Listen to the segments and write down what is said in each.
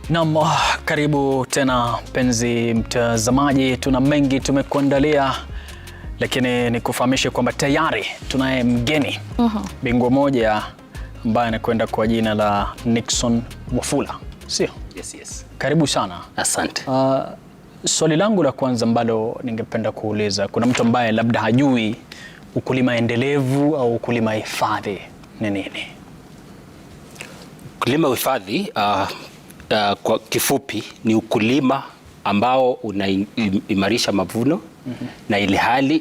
Naam, karibu tena mpenzi mtazamaji, tuna mengi tumekuandalia, lakini nikufahamishe kwamba tayari tunaye mgeni bingwa moja ambaye anakwenda kwa jina la Nixon Wafula, sio? Yes. Karibu sana. Asante. Swali langu la kwanza ambalo ningependa kuuliza, kuna mtu ambaye labda hajui ukulima endelevu au ukulima hifadhi ni nini? Ukulima hifadhi kwa kifupi ni ukulima ambao unaimarisha mavuno na ile hali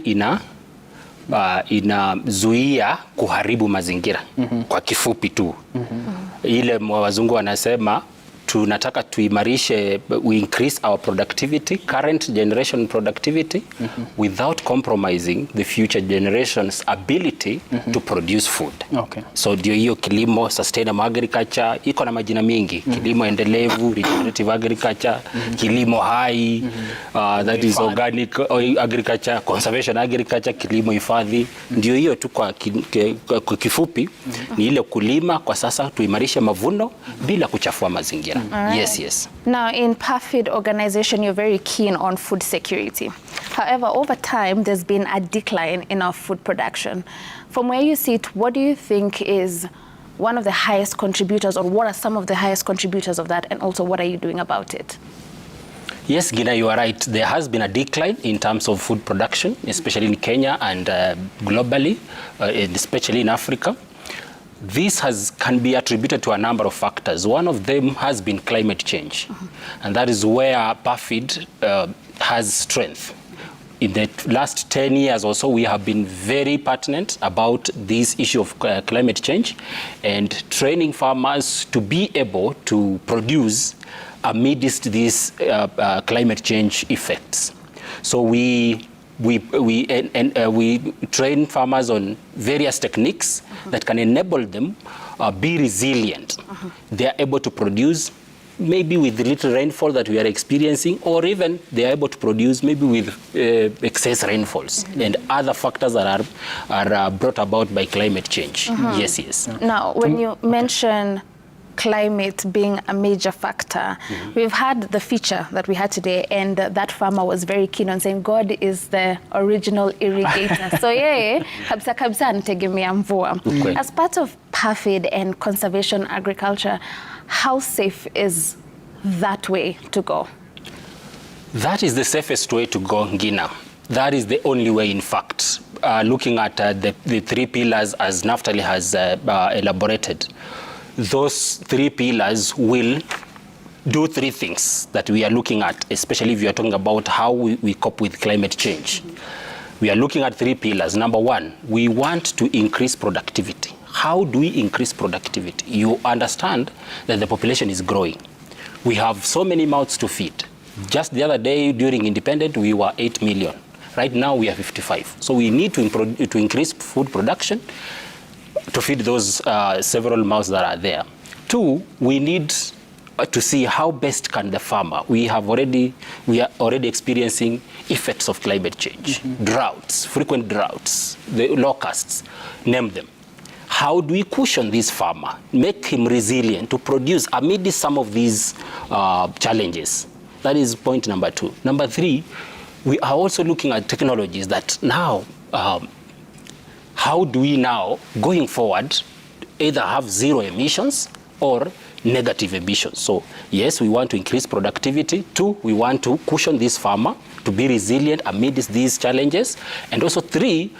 inazuia kuharibu mazingira. Kwa kifupi tu. Ile wazungu wanasema tunataka tuimarishe, we increase our productivity, current generation productivity, without compromising the future generations ability to produce food. Okay. So ndio hiyo kilimo sustainable agriculture, iko na majina mingi. Kilimo endelevu, regenerative agriculture, kilimo hai, that is organic agriculture, conservation agriculture, kilimo hifadhi. Ndio hiyo tu kwa kifupi, ni ile kulima kwa sasa tuimarishe mavuno bila kuchafua mazingira. Right. Yes. Now, in PAFID organization, you're very keen on food security. However, over time, there's been a decline in our food production. From where you sit, what do you think is one of the highest contributors, or what are some of the highest contributors of that, and also what are you doing about it? Yes, Gina, you are right. There has been a decline in terms of food production, especially in Kenya and globally, especially in Africa. This can be attributed to a number of factors. One of them has been climate change. And that is where PAFID has strength. In the last 10 years or so, we have been very pertinent about this issue of climate change and training farmers to be able to produce amidst these climate change effects. So we train farmers on various techniques that can enable them be resilient. They are able to produce maybe with the little rainfall that we are experiencing, or even they are able to produce maybe with excess rainfalls and other factors that are brought about by climate change. Yes. Now, when you mention climate being a major factor, we've had the feature that we had today, and that farmer was very keen on saying God is the original irrigator. So kabisa anategemea mvua. As part of PAFID and conservation agriculture, how safe is that way to go? That is the safest way to go, Gina. That is the only way, in fact. Looking at the three pillars as Naftali has elaborated, those three pillars will do three things that we are looking at, especially if you are talking about how we cope with climate change. We are looking at three pillars. Number one, we want to increase productivity. How do we increase productivity? You understand that the population is growing. We have so many mouths to feed. Just the other day during independence, we were 8 million. Right now we are 55. So we need to increase food production to feed those several mouths that are there. Two, we need to see how best can the farmer. We are already experiencing effects of climate change, droughts, frequent droughts, the locusts, name them. How do we cushion this farmer, make him resilient to produce amidst some of these challenges? That is point number two. Number three, we are also looking at technologies that now, how do we now, going forward, either have zero emissions or negative emissions? So yes, we want to increase productivity. Two, we want to cushion this farmer to be resilient amidst these challenges. And also three,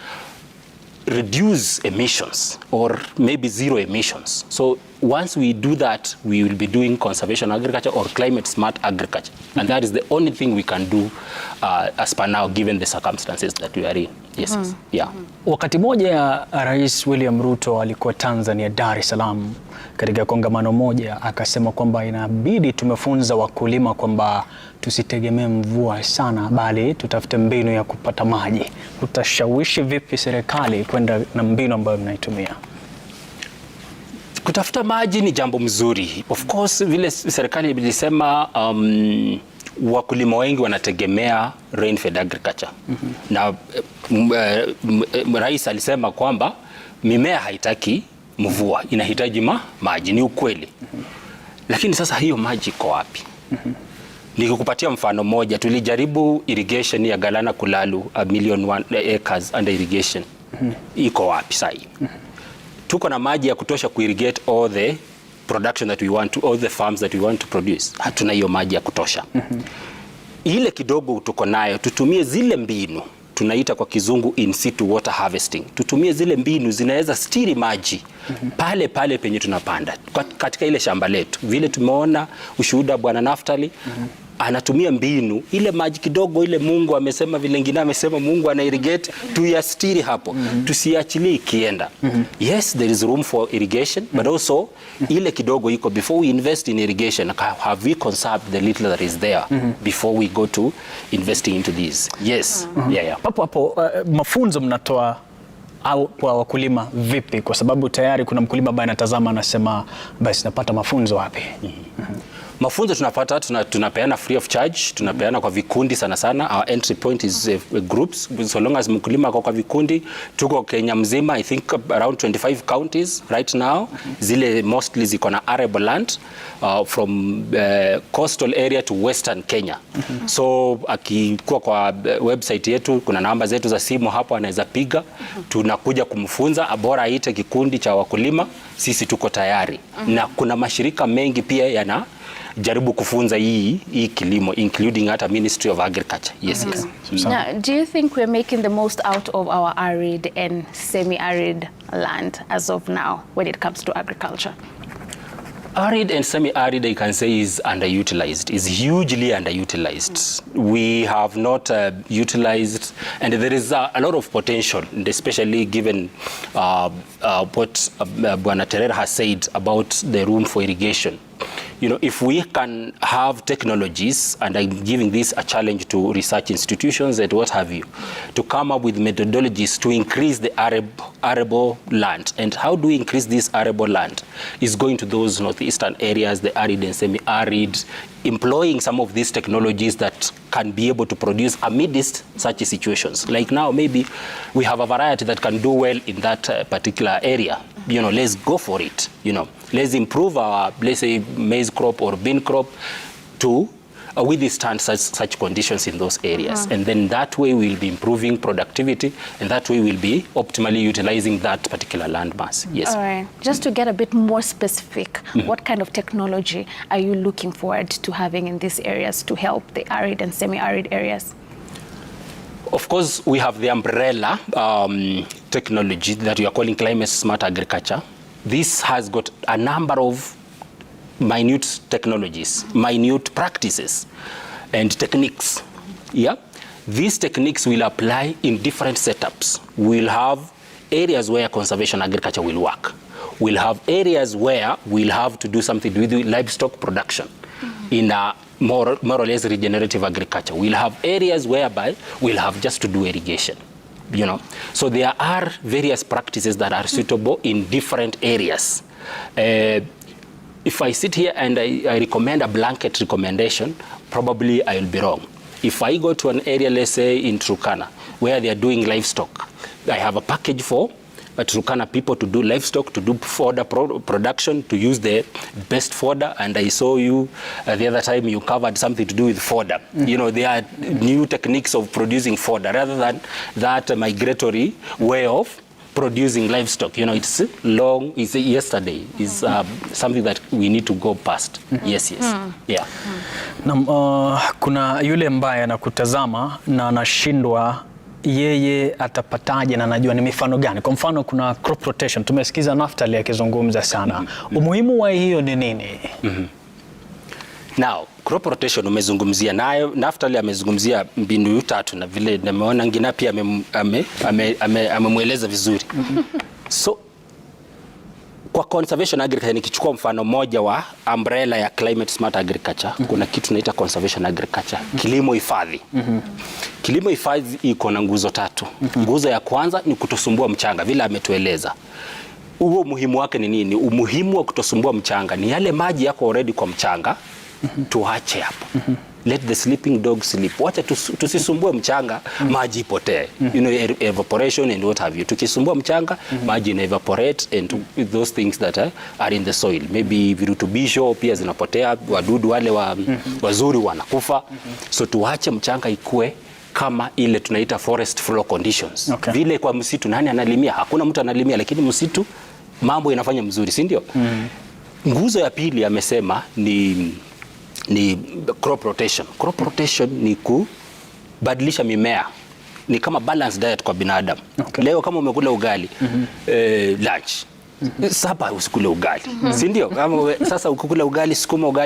reduce emissions or maybe zero emissions. So once we do that, we will be doing conservation agriculture or climate smart agriculture. And that is the only thing we can do as per now, given the circumstances that we are in. Yes. Yeah. Wakati moja Rais William Ruto alikuwa Tanzania, Dar es Salaam, katika kongamano moja akasema kwamba inabidi tumefunza wakulima kwamba tusitegemee mvua sana, bali tutafute mbinu ya kupata maji. Utashawishi vipi serikali kwenda na mbinu ambayo mnaitumia? Kutafuta maji ni jambo mzuri. Of course, vile serikali ilisema wakulima wengi wanategemea rain-fed agriculture. Na rais alisema kwamba mimea haitaki mvua, inahitaji maji. Ni ukweli. Lakini sasa hiyo maji iko wapi? Nikikupatia mfano moja, tulijaribu irrigation ya Galana Kulalu, 1,000,000 acres under irrigation. Iko wapi sasa? Tuko na maji ya kutosha kuirrigate all the production that we want to, all the farms that we want to produce. Hatuna hiyo maji ya kutosha. Ile kidogo tuko nayo, tutumie zile mbinu tunaita kwa kizungu in situ water harvesting. Tutumie zile mbinu zinaweza stiri maji pale pale penye tunapanda katika ile shamba letu. Vile tumeona ushuhuda Bwana Naftali, anatumia mbinu ile maji kidogo ile Mungu amesema, vile ngine amesema Mungu ana irrigate, tuyastiri hapo, tusiachilie ikienda. Yes, there is room for irrigation, but also ile kidogo iko, before we invest in irrigation, have we conserved the little that is there before we go to investing into these? Yes. Yeah. Hapo mafunzo mnatoa au kwa wakulima vipi? Kwa sababu tayari kuna mkulima ambaye anatazama anasema, basi napata mafunzo wapi? Mafunzo tunapata, tunapeana free of charge, tunapeana kwa vikundi sana sana. Our entry point is groups, so long as mkulima kwa vikundi. Tuko Kenya mzima, I think around 25 counties right now. Zile mostly ziko na arable land from coastal area to western Kenya. So akikuwa kwa website yetu kuna namba zetu za simu hapo, anaweza piga. Tunakuja kumfunza, abora aite kikundi cha wakulima, sisi tuko tayari. Na kuna mashirika mengi pia yana jaribu kufunza hii kilimo, including hata Ministry of Agriculture. Yes. Now, do you think we're making the most out of our arid and semi-arid land as of now when it comes to agriculture? Arid and semi-arid, I can say, is underutilized, is hugely underutilized. We have not utilized, and there is a lot of potential, especially given what Bwana Terera has said about the room for irrigation. You know, if we can have technologies, and I'm giving this a challenge to research institutions and what have you, to come up with methodologies to increase the arable land. And how do we increase this arable land? Is going to those northeastern areas, the arid and semi-arid, employing some of these technologies that can be able to produce amidst such situations. Like now, maybe we have a variety that can do well in that particular area. You know, let's go for it. You know, let's improve our, let's say, maize crop or bean crop to withstand such conditions in those areas. And then that way we'll be improving productivity, and that way we'll be optimally utilizing that particular land mass. Yes. All right. Just to get a bit more specific, what kind of technology are you looking forward to having in these areas to help the arid and semi-arid areas? Of course, we have the umbrella technology that we are calling climate smart agriculture. This has got a number of minute technologies, minute practices and techniques. Yeah, these techniques will apply in different setups. We'll have areas where conservation agriculture will work. We'll have areas where we'll have to do something with livestock production in a more or less regenerative agriculture. We'll have areas whereby we'll have just to do irrigation. You know, so there are various practices that are suitable in different areas. If I sit here and I recommend a blanket recommendation, probably I will be wrong. If I go to an area, let's say in Turkana, where they are doing livestock, I have a package for Turkana people to do livestock, to do fodder production, to use the best fodder. And I saw you the other time you covered something to do with fodder. You know, there are new techniques of producing fodder rather than that migratory way of producing livestock. You know, it's long, it's yesterday, is something that we need to go past. Yes. Yeah. Na kuna yule ambaye anakutazama na anashindwa yeye atapataje na anajua ni mifano gani. Kwa mfano kuna crop rotation, tumesikiza Naftali akizungumza sana. Umuhimu wa hiyo ni nini? Now, crop rotation umezungumzia nayo, Naftali amezungumzia mbinu tatu na vile nimeona ngina pia amemweleza vizuri. So kwa conservation agriculture, nikichukua mfano moja wa umbrella ya climate smart agriculture, kuna kitu tunaita conservation agriculture, kilimo hifadhi. Kilimo hifadhi iko na nguzo tatu. Nguzo ya kwanza ni kutosumbua mchanga, vile ametueleza. Huo umuhimu wake ni nini? Umuhimu wa kutosumbua mchanga ni yale maji yako already kwa mchanga, tuache hapo. let the sleeping dog sleep. Wacha tusisumbue mchanga, maji ipotee. You know, evaporation and what have you. Tukisumbua mchanga, maji ina evaporate and those things that are in the soil. Maybe virutubisho pia zinapotea, wadudu wale wazuri wanakufa. So tuache mchanga ikue kama ile tunaita forest floor conditions. Okay. Vile kwa msitu nani analimia? Hakuna mtu analimia, lakini msitu mambo inafanya mzuri, si ndio? Nguzo ya pili amesema ni crop rotation. Crop rotation ni kubadilisha mimea. Ni kama balanced diet kwa binadamu. Okay. Leo kama umekula ugali, lunch, sapa usikule ugali. Si ndio? Kama sasa ukikula ugali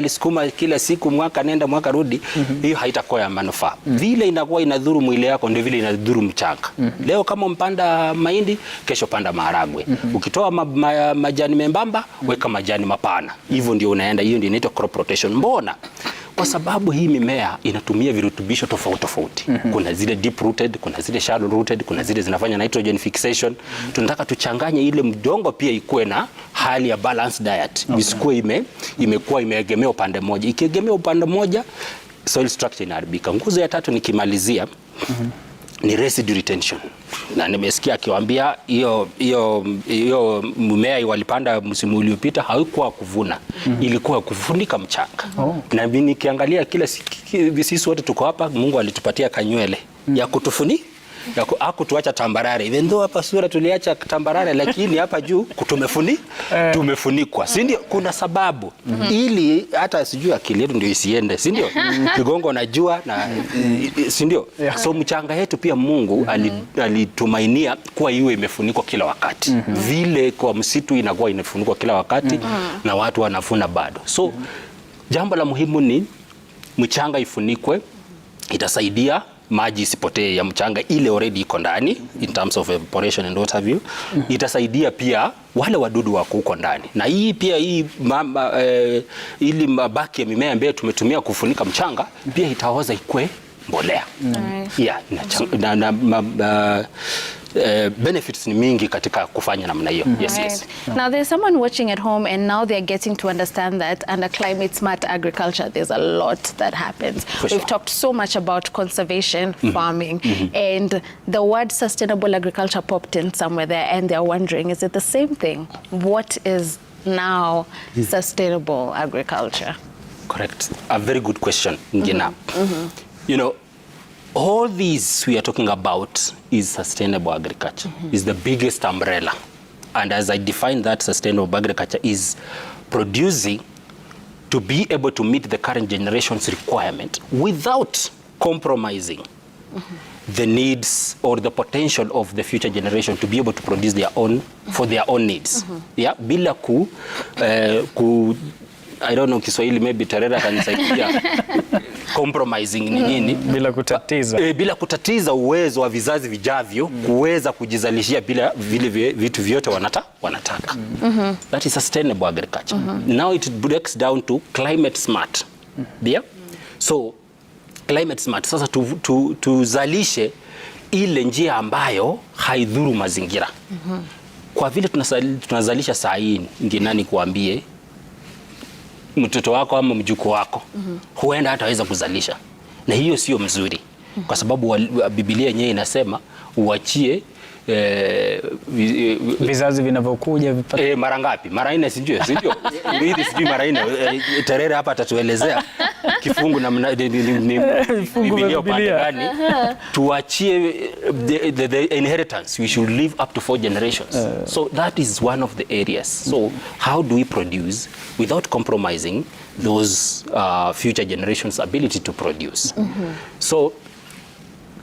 sukuma kila siku, mwaka nenda mwaka rudi, hiyo haitakuwa ya manufaa. Vile inakuwa inadhuru mwili yako ndio vile inadhuru mchanga. Leo kama umpanda mahindi, kesho panda maharagwe. Ukitoa majani membamba, weka majani mapana. Hivyo ndio unaenda, hiyo ndio inaitwa crop rotation. Mbona? Kwa sababu hii mimea inatumia virutubisho tofauti. Kuna zile deep rooted, kuna zile shallow rooted, kuna zile zinafanya nitrogen fixation. Tunataka tuchanganye ile mdongo pia ikuwe na hali ya balanced diet. Isikuwe imekuwa imeegemea upande mmoja. Ikiegemea upande mmoja, soil structure inaharibika. Nguzo ya tatu nikimalizia, ni residue retention. Na nimesikia akiwaambia hiyo mmea walipanda msimu uliopita haikuwa kuvuna, ilikuwa kufunika mchanga. Na nikiangalia kila sisi wote tuko hapa, Mungu alitupatia kanywele ya kutufuni hakutuacha tambarare. Even though hapa sura tuliacha tambarare, lakini hapa juu tumefunikwa. Si ndio? Kuna sababu. Ili hata sijui akili yetu ndio isiende, si ndio? Kigongo na jua na si ndio? So mchanga yetu pia Mungu alitumainia kuwa iwe imefunikwa kila wakati. Vile kwa msitu inakuwa inafunikwa kila wakati na watu wanafuna bado. So jambo la muhimu ni mchanga ifunikwe, itasaidia maji isipotee ya mchanga ile already iko ndani in terms of evaporation and what have you. Itasaidia pia wale wadudu wako huko ndani. Na hii pia ili mabaki ya mimea ambayo tumetumia kufunika mchanga pia itaoza ikue mbolea. Yeah, benefits ni mingi katika kufanya namna hiyo. Yes. Now there's someone watching at home and now they're getting to understand that under climate smart agriculture there's a lot that happens. We've talked so much about conservation farming and the word sustainable agriculture popped in somewhere there and they're wondering, is it the same thing? What is now sustainable agriculture? Correct. A very good question, Ngina. You know, all these we are talking about is sustainable agriculture, is the biggest umbrella. And as I define that, sustainable agriculture is producing to be able to meet the current generation's requirement without compromising the needs or the potential of the future generation to be able to produce their own, for their own needs. Yeah, bila I don't know Kiswahili, maybe Terera kanisaidia compromising ni nini, bila kutatiza uwezo wa vizazi vijavyo kuweza kujizalishia bila vile vitu vyote wanataka. That is sustainable agriculture. Now it breaks down to climate smart. Yeah? So climate smart sasa tuzalishe ile njia ambayo haidhuru mazingira. Kwa vile tunazalisha saa hii, nginani kuambie mtoto wako ama mjukuu wako huenda hataweza kuzalisha, na hiyo sio mzuri, kwa sababu Biblia yenyewe inasema uachie vizazi vinavyokuja vipate mara ngapi? Mara 4, sijui hivi, sijui mara 4. Terere hapa atatuelezea kifungu na Biblia upande gani tuachie the inheritance we should leave up to 4 generations. So that is one of the areas. So how do we produce without compromising those future generations' ability to produce? So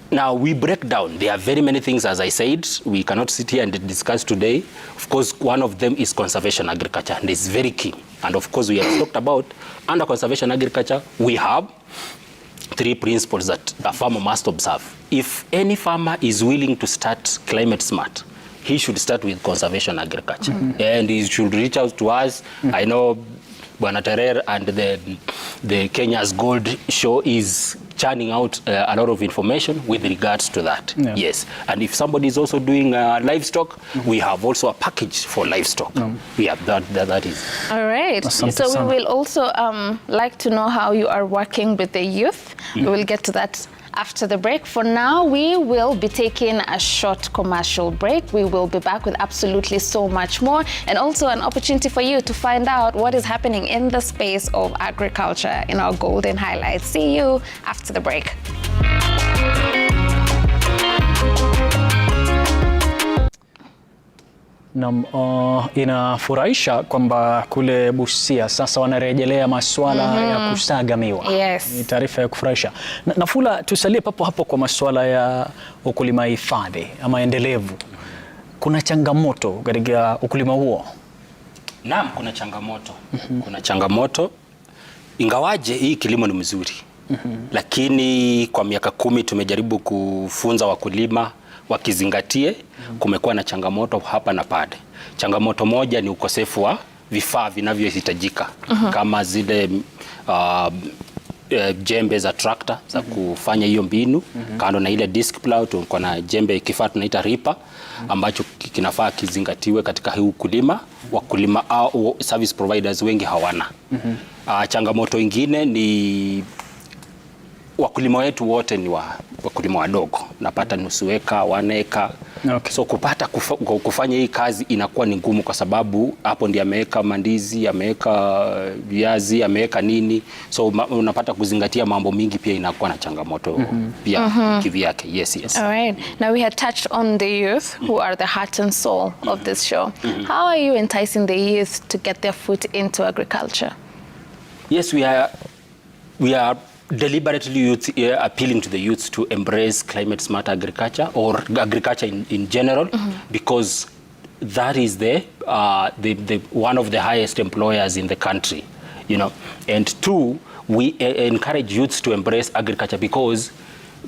now we break down. There are very many things, as I said, we cannot sit here and discuss today. Of course, one of them is conservation agriculture, and it's very key. And of course, we have talked about under conservation agriculture, we have 3 principles that a farmer must observe. If any farmer is willing to start climate smart, he should start with conservation agriculture. And he should reach out to us. I know Bwana Terer and the Kenya's Gold Show is churning out a lot of information with regards to that. Yeah. Yes, and if somebody is also doing livestock, we have also a package for livestock. We have that is. All right. So we will also like to know how you are working with the youth. We will get to that after the break. For now, we will be taking a short commercial break. We will be back with absolutely so much more, and also an opportunity for you to find out what is happening in the space of agriculture in our Golden Highlights. See you after the break. Inafurahisha kwamba kule Busia sasa wanarejelea masuala ya kusaga miwa. Yes. Ni taarifa ya kufurahisha. Nafula, tusalie papo hapo kwa masuala ya ukulima hifadhi ama endelevu. Kuna changamoto katika ukulima huo? Naam, kuna changamoto. Kuna changamoto. Ingawaje hii kilimo ni mzuri. Lakini kwa miaka 10 tumejaribu kufunza wakulima wakizingatie. Kumekuwa na changamoto hapa na pale. Changamoto moja ni ukosefu wa vifaa vinavyohitajika kama zile jembe za tractor za kufanya hiyo mbinu. Kando na ile disc plow, tuko na jembe kifaa tunaita reaper ambacho kinafaa kizingatiwe katika hii ukulima. Wakulima au service providers wengi hawana. Changamoto ingine ni wakulima wetu wote ni wakulima wadogo. Napata nusu eka, 1 eka. Okay. So kufanya hii kazi inakuwa ni ngumu, kwa sababu hapo ndiye ameweka mandizi, ameweka viazi, ameweka nini. So unapata kuzingatia mambo mingi, pia inakuwa na changamoto pia kivyake. Yes. All right. Now we had touched on the youth who are the heart and soul of this show. How are you enticing the youth to get their foot into agriculture? Yes, we are deliberately appealing to the youth to embrace climate smart agriculture, or agriculture in general, because that is the one of the highest employers in the country, you know. And 2, we encourage youths to embrace agriculture, because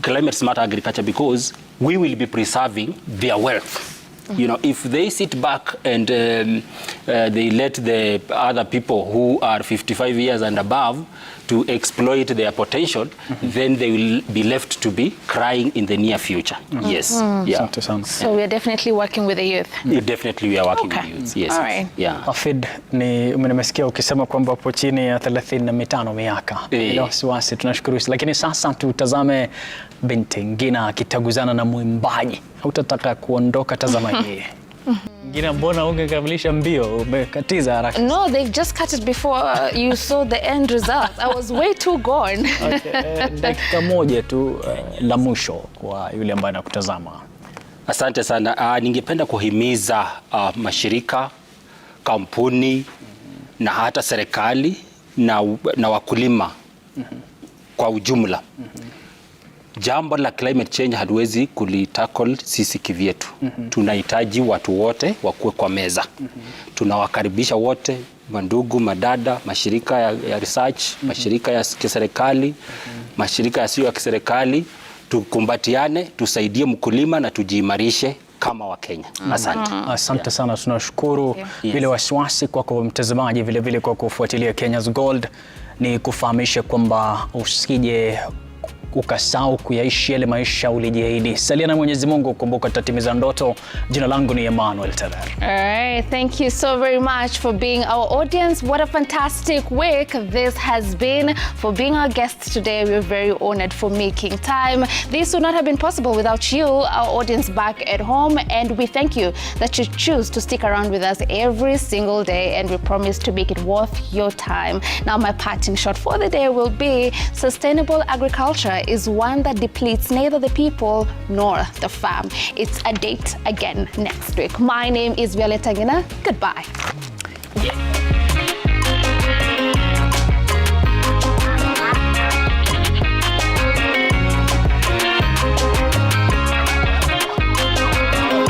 climate smart agriculture, because we will be preserving their wealth. You know, if they sit back and they let the other people who are 55 years and above to exploit their potential, then they will be left to be crying in the near future. Yes. Yeah. So we are definitely working with the youth. Definitely we are working with youth. Yes. All right. Yeah. PAFID ni nimesikia ukisema kwamba upo chini ya 35 miaka. Bila wasiwasi, tunashukuru. Lakini sasa tutazame binti Ngina akitaguzana na mwimbaji. Hautataka kuondoka, tazama hii. Ngina, mbona ungekamilisha mbio? Umekatiza haraka. No, they've just cut it before you saw the end result. I was way too gone. Okay, dakika moja tu la mwisho kwa yule ambaye anakutazama. Asante sana. Ningependa kuhimiza mashirika, kampuni na hata serikali na wakulima kwa ujumla. Jambo la climate change hatuwezi kulitackle sisi kivyetu. Tunahitaji watu wote wakuwe kwa meza. Tunawakaribisha wote, mandugu, madada, mashirika ya research, mashirika ya kiserikali, mashirika yasiyo ya kiserikali. Tukumbatiane, tusaidie mkulima na tujiimarishe kama Wakenya. Asante. Asante sana, tunashukuru. Bila wasiwasi kwako mtazamaji, vile vile kwa kufuatilia Kenya's Gold, ni kufahamisha kwamba usije ukasahau kuyaishi yale maisha ulijiahidi. Salia na Mwenyezi Mungu, kumbuka tatimiza ndoto. Jina langu ni Emmanuel Teller. All right, thank you so very much for being our audience. What a fantastic week this has been. For being our guests today, we're very honored for making time. This would not have been possible without you, our audience back at home, and we thank you that you choose to stick around with us every single day, and we promise to make it worth your time. Now, my parting shot for the day will be: sustainable agriculture is one that depletes neither the people nor the farm. It's a date again next week. My name is Violeta Ngina. Goodbye.